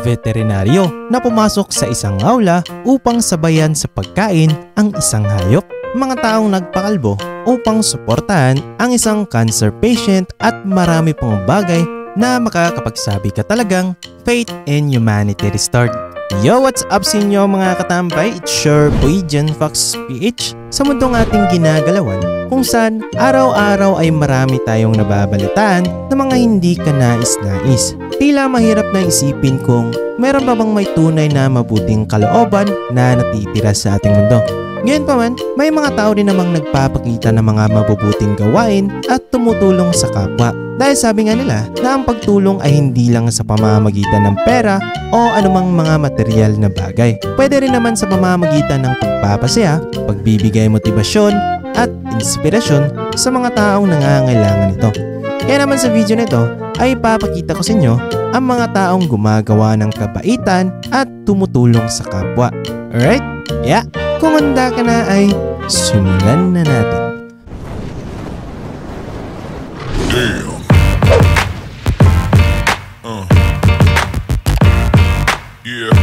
veterinaryo na pumasok sa isang aula upang sabayan sa pagkain ang isang hayop, mga taong nagpakalbo upang suportahan ang isang cancer patient at marami pang bagay na makakapagsabi ka talagang faith in humanity restored. Yo, what's up sa inyo mga katambay? It's your boy Jen Fox PH sa mundong ating ginagalawan kung saan araw-araw ay marami tayong nababalitaan na mga hindi ka nais-nais. Tila mahirap na isipin kung meron ba bang may tunay na mabuting kalooban na natitira sa ating mundo. Ngayon pa man, may mga tao din namang nagpapakita ng mga mabubuting gawain at tumutulong sa kapwa. Dahil sabi nga nila na ang pagtulong ay hindi lang sa pamamagitan ng pera o anumang mga material na bagay. Pwede rin naman sa pamamagitan ng pagpapasaya, pagbibigay motibasyon at inspirasyon sa mga taong nangangailangan nito. Kaya naman sa video nito ay ipapakita ko sa inyo ang mga taong gumagawa ng kabaitan at tumutulong sa kapwa. Alright? Yeah, kung handa ka na ay simulan na natin. Damn. Yeah.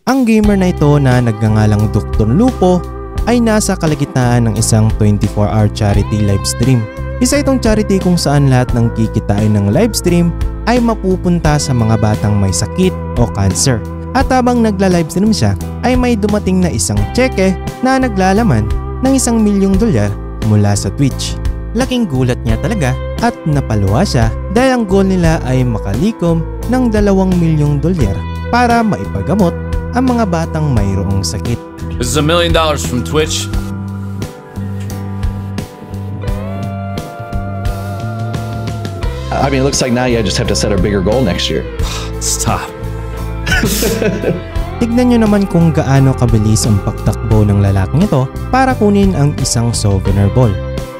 Ang gamer na ito na nagngangalang Dr. Lupo ay nasa kalagitnaan ng isang 24-hour charity livestream. Isa itong charity kung saan lahat ng kikitain ng livestream ay mapupunta sa mga batang may sakit o cancer. At habang nagla-livestream siya ay may dumating na isang tseke na naglalaman ng $1,000,000 mula sa Twitch. Laking gulat niya talaga at napaluha siya dahil ang goal nila ay makalikom ng $2,000,000 para maipagamot ang mga batang mayroong sakit. This is $1,000,000 from Twitch. I mean, it looks like now you just have to set a bigger goal next year. Stop. Tignan nyo naman kung gaano kabilis ang pagtakbo ng lalaking ito para kunin ang isang souvenir ball.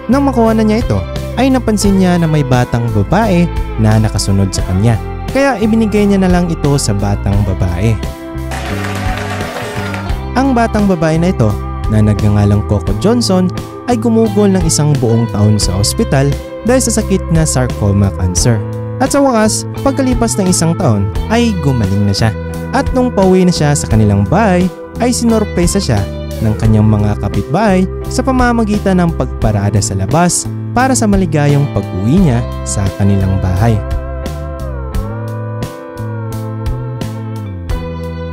Nang makuha na niya ito, ay napansin niya na may batang babae na nakasunod sa kanya. Kaya ibinigay niya na lang ito sa batang babae. Ang batang babae na ito na nagngangalang Coco Johnson ay gumugol ng isang buong taon sa ospital dahil sa sakit na sarcoma cancer. At sa wakas, pagkalipas ng isang taon ay gumaling na siya. At nung pauwi na siya sa kanilang bahay ay sinorpresa siya ng kanyang mga kapitbahay sa pamamagitan ng pagparada sa labas para sa maligayang pag-uwi niya sa kanilang bahay.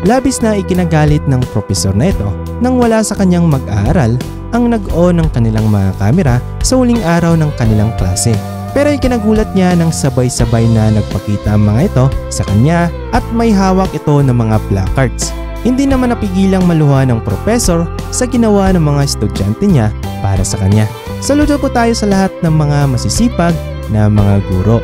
Labis na ikinagalit ng propesor na ito nang wala sa kanyang mag-aaral ang nag-on ng kanilang mga kamera sa huling araw ng kanilang klase. Pero ikinagulat niya nang sabay-sabay na nagpakita ang mga ito sa kanya at may hawak ito ng mga placards. Hindi naman napigilang maluha ng propesor sa ginawa ng mga estudyante niya para sa kanya. Saludo po tayo sa lahat ng mga masisipag na mga guro.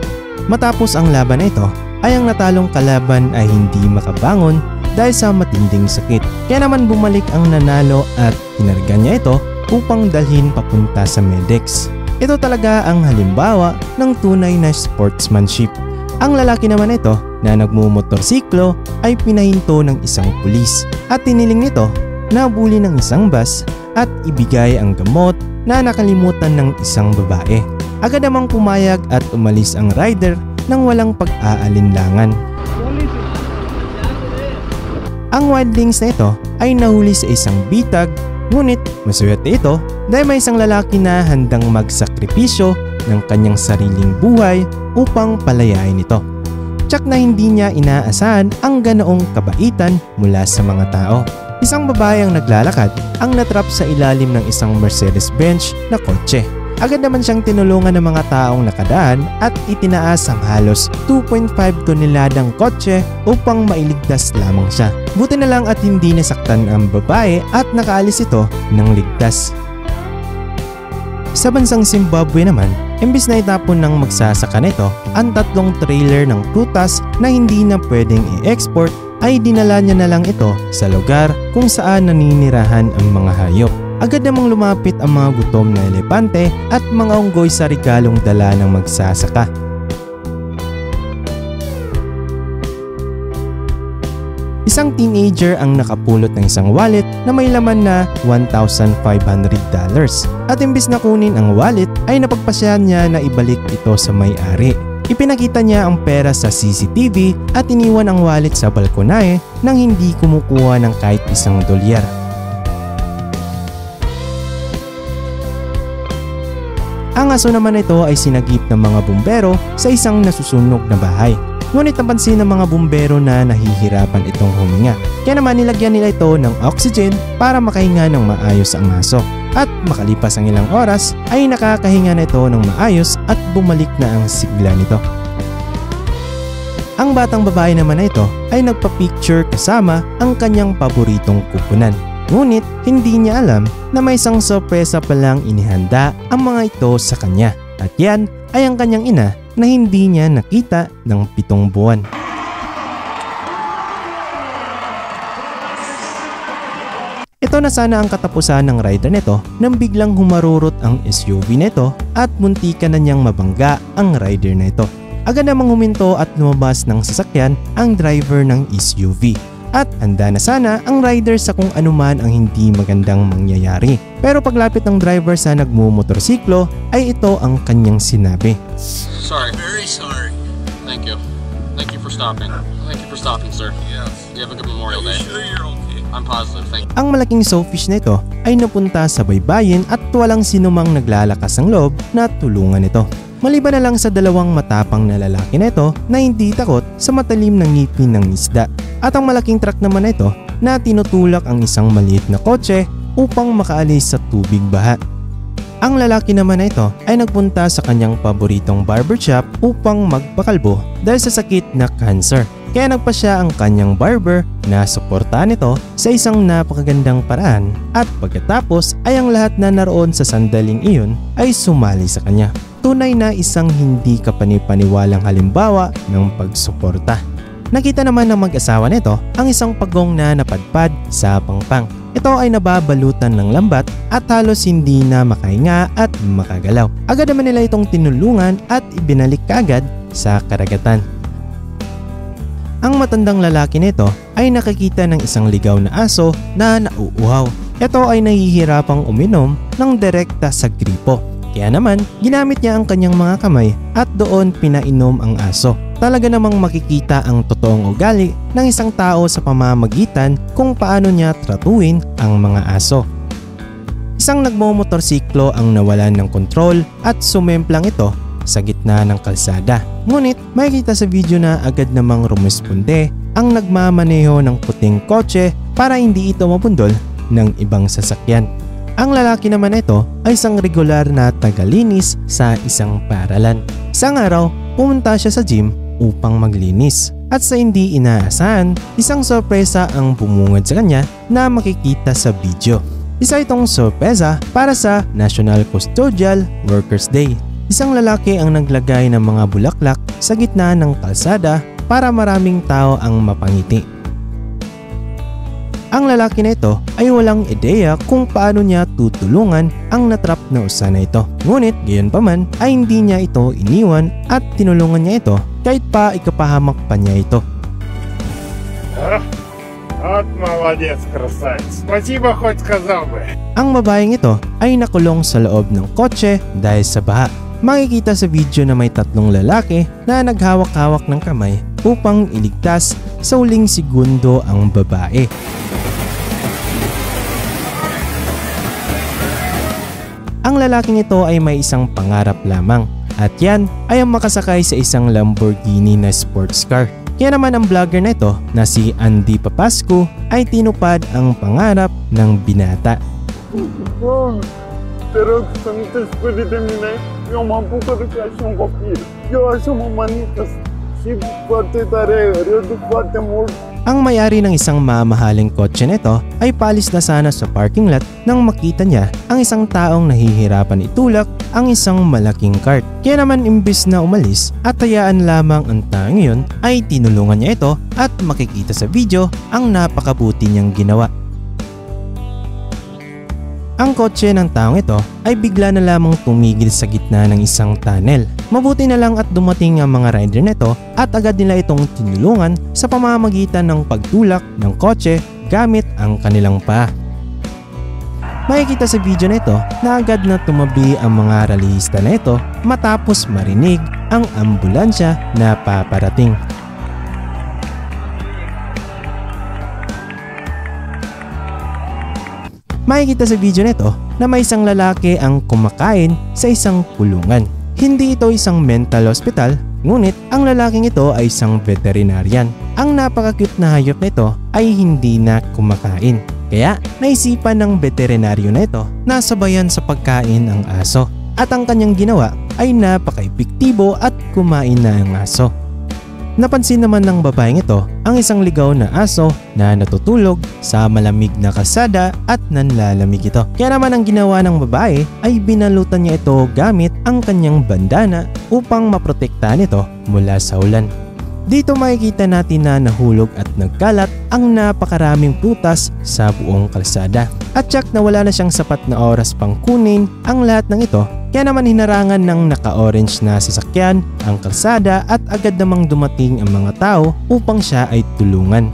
Matapos ang laban na ito ay ang natalong kalaban ay hindi makabangon dahil sa matinding sakit. Kaya naman bumalik ang nanalo at kinarga niya ito upang dalhin papunta sa medics. Ito talaga ang halimbawa ng tunay na sportsmanship. Ang lalaki naman ito na nagmumotorsiklo ay pinahinto ng isang pulis at tiniling nito na bully ng isang bus at ibigay ang gamot na nakalimutan ng isang babae. Agad namang pumayag at umalis ang rider nang walang pag-aalinlangan. Ang wildlings na ito ay nahuli sa isang bitag, ngunit maswerte ito dahil may isang lalaki na handang magsakripisyo ng kanyang sariling buhay upang palayain ito. Tsak na hindi niya inaasahan ang ganoong kabaitan mula sa mga tao. Isang babae ang naglalakad ang natrap sa ilalim ng isang Mercedes-Benz na kotse. Agad naman siyang tinulungan ng mga taong nakadaan at itinaas ang halos 2.5 toneladang kotse upang mailigtas lamang siya. Buti na lang at hindi nasaktan ang babae at nakaalis ito ng ligtas. Sa bansang Zimbabwe naman, imbis na itapon ng magsasaka nito ang 3 trailer ng prutas na hindi na pwedeng i-export, ay dinala niya na lang ito sa lugar kung saan naninirahan ang mga hayop. Agad namang lumapit ang mga gutom na elepante at mga unggoy sa regalong dala ng magsasaka. Isang teenager ang nakapulot ng isang wallet na may laman na $1,500 at imbis na kunin ang wallet ay napagpasyahan niya na ibalik ito sa may-ari. Ipinakita niya ang pera sa CCTV at iniwan ang wallet sa balkonahe nang hindi kumukuha ng kahit isang dolyar. Ang aso naman ito ay sinagip ng mga bumbero sa isang nasusunog na bahay. Ngunit napansin ng mga bumbero na nahihirapan itong huminga. Kaya naman nilagyan nila ito ng oxygen para makahinga ng maayos ang aso. At makalipas ang ilang oras ay nakakahinga na ito ng maayos at bumalik na ang sigla nito. Ang batang babae naman na ito ay nagpa-picture kasama ang kanyang paboritong kupunan. Ngunit hindi niya alam na may isang sorpresa palang inihanda ang mga ito sa kanya. At yan ay ang kanyang ina na hindi niya nakita ng 7 buwan. Ito na sana ang katapusan ng rider nito nang biglang humarurot ang SUV nito at muntikan na niyang mabangga ang rider na ito. Agad namang huminto at lumabas ng sasakyan ang driver ng SUV. At handa na sana ang rider sa kung anuman ang hindi magandang mangyayari. Pero paglapit ng driver sa nagmumotorsiklo ay ito ang kanyang sinabi. Sorry. Very sorry. Thank you. Thank you for stopping. Thank you for stopping, sir. Yes. You have a good Memorial Day. Sure you're okay. I'm positive. Thank you. Ang malaking sawfish na ito ay napunta sa baybayin at walang sinumang naglalakas ng loob na tulungan ito. Maliban na lang sa 2 matapang na lalaki na ito na hindi takot sa matalim na ngipin ng isda. At ang malaking truck naman na ito na tinutulak ang isang maliit na kotse upang makaalis sa tubig baha. Ang lalaki naman na ito ay nagpunta sa kanyang paboritong barbershop upang magpakalbo dahil sa sakit na cancer. Kaya nagpa siya ang kanyang barber na suportahan ito sa isang napakagandang paraan at pagkatapos ay ang lahat na naroon sa sandaling iyon ay sumali sa kanya. Tunay na isang hindi kapanipaniwalang halimbawa ng pagsuporta. Nakita naman ng mag-asawa nito ang isang pagong na napadpad sa pangpang. Ito ay nababalutan ng lambat at halos hindi na makahinga at makagalaw. Agad naman nila itong tinulungan at ibinalik kaagad sa karagatan. Ang matandang lalaki nito ay nakakita ng isang ligaw na aso na nauuhaw. Ito ay nahihirapang uminom ng direkta sa gripo. Kaya naman, ginamit niya ang kanyang mga kamay at doon pinainom ang aso. Talaga namang makikita ang totoong ugali ng isang tao sa pamamagitan kung paano niya tratuin ang mga aso. Isang nagmomotorsiklo ang nawalan ng kontrol at sumemplang ito sa gitna ng kalsada. Ngunit makikita sa video na agad namang rumisponde ang nagmamaneho ng puting kotse para hindi ito mapundol ng ibang sasakyan. Ang lalaki naman ito ay isang regular na tagalinis sa isang paaralan. Isang araw, pumunta siya sa gym upang maglinis. At sa hindi inaasahan, isang sorpresa ang bumungad sa kanya na makikita sa video. Isa itong sorpresa para sa National Custodial Workers Day. Isang lalaki ang naglagay ng mga bulaklak sa gitna ng kalsada para maraming tao ang mapangiti. Ang lalaki na ito ay walang ideya kung paano niya tutulungan ang natrap na usa na ito. Ngunit gayon pa man ay hindi niya ito iniwan at tinulungan niya ito kahit pa ikapahamak pa niya ito. От молодец, красавец. Спасибо, хоть сказал бы. Ang babaeng ito ay nakulong sa loob ng kotse dahil sa baha. Makikita sa video na may 3 lalaki na naghawak-hawak ng kamay upang iligtas sa huling segundo ang babae. Ang lalaking ito ay may isang pangarap lamang at yan ay ang makasakay sa isang Lamborghini na sports car. Kaya naman ang vlogger na ito na si Andy Papascu ay tinupad ang pangarap ng binata. Pero santos pwede mina yung mampukadukasyon ko pil. Yung aso mamanitas. Si parte tare, redo parte mo. Ang may-ari ng isang mamahaling kotse nito ay palis na sana sa parking lot nang makita niya ang isang taong nahihirapan itulak ang isang malaking cart. Kaya naman imbis na umalis at hayaan lamang ang taong iyon ay tinulungan niya ito at makikita sa video ang napakabuti niyang ginawa. Ang kotse ng taong ito ay bigla na lamang tumigil sa gitna ng isang tunnel. Mabuti na lang at dumating ang mga rider nito at agad nila itong tinulungan sa pamamagitan ng pagtulak ng kotse gamit ang kanilang paa. Makikita sa video na ito na agad na tumabi ang mga rallyista na ito matapos marinig ang ambulansya na paparating. Makikita sa video na ito na may isang lalaki ang kumakain sa isang kulungan. Hindi ito isang mental hospital, ngunit ang lalaking ito ay isang veterinarian. Ang napaka-cute na hayop na ito ay hindi na kumakain. Kaya naisipan ng veterinaryo na ito na sabayan sa pagkain ang aso. At ang kanyang ginawa ay napaka-epektibo at kumain na ang aso. Napansin naman ng babaeng ito ang isang ligaw na aso na natutulog sa malamig na kalsada at nanlalamig ito. Kaya naman ang ginawa ng babae ay binalutan niya ito gamit ang kanyang bandana upang maprotektahan ito mula sa ulan. Dito makikita natin na nahulog at nagkalat ang napakaraming prutas sa buong kalsada. At tsak na wala na siyang sapat na oras pang kunin ang lahat ng ito. Kaya naman hinarangan ng naka-orange na sasakyan ang kalsada at agad namang dumating ang mga tao upang siya ay tulungan.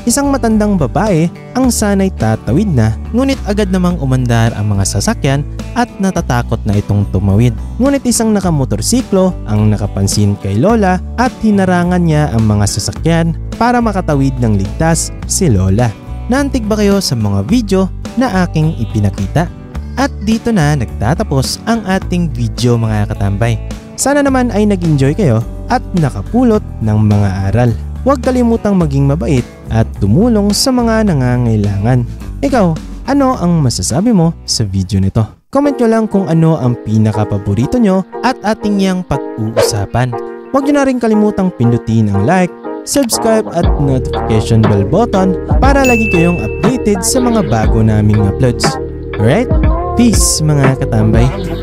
Isang matandang babae ang sanay tatawid na, ngunit agad namang umandar ang mga sasakyan at natatakot na itong tumawid. Ngunit isang nakamotorsiklo ang nakapansin kay Lola at hinarangan niya ang mga sasakyan para makatawid ng ligtas si Lola. Naantig ba kayo sa mga video na aking ipinakita? At dito na nagtatapos ang ating video mga katambay. Sana naman ay nag-enjoy kayo at nakapulot ng mga aral. Huwag kalimutang maging mabait at tumulong sa mga nangangailangan. Ikaw, ano ang masasabi mo sa video nito? Comment nyo lang kung ano ang pinaka-paborito nyo at ating yang pag-uusapan. Huwag nyo na rin kalimutang pindutin ang like, subscribe at notification bell button para lagi kayong updated sa mga bago naming uploads. Alright? Peace mga katambay!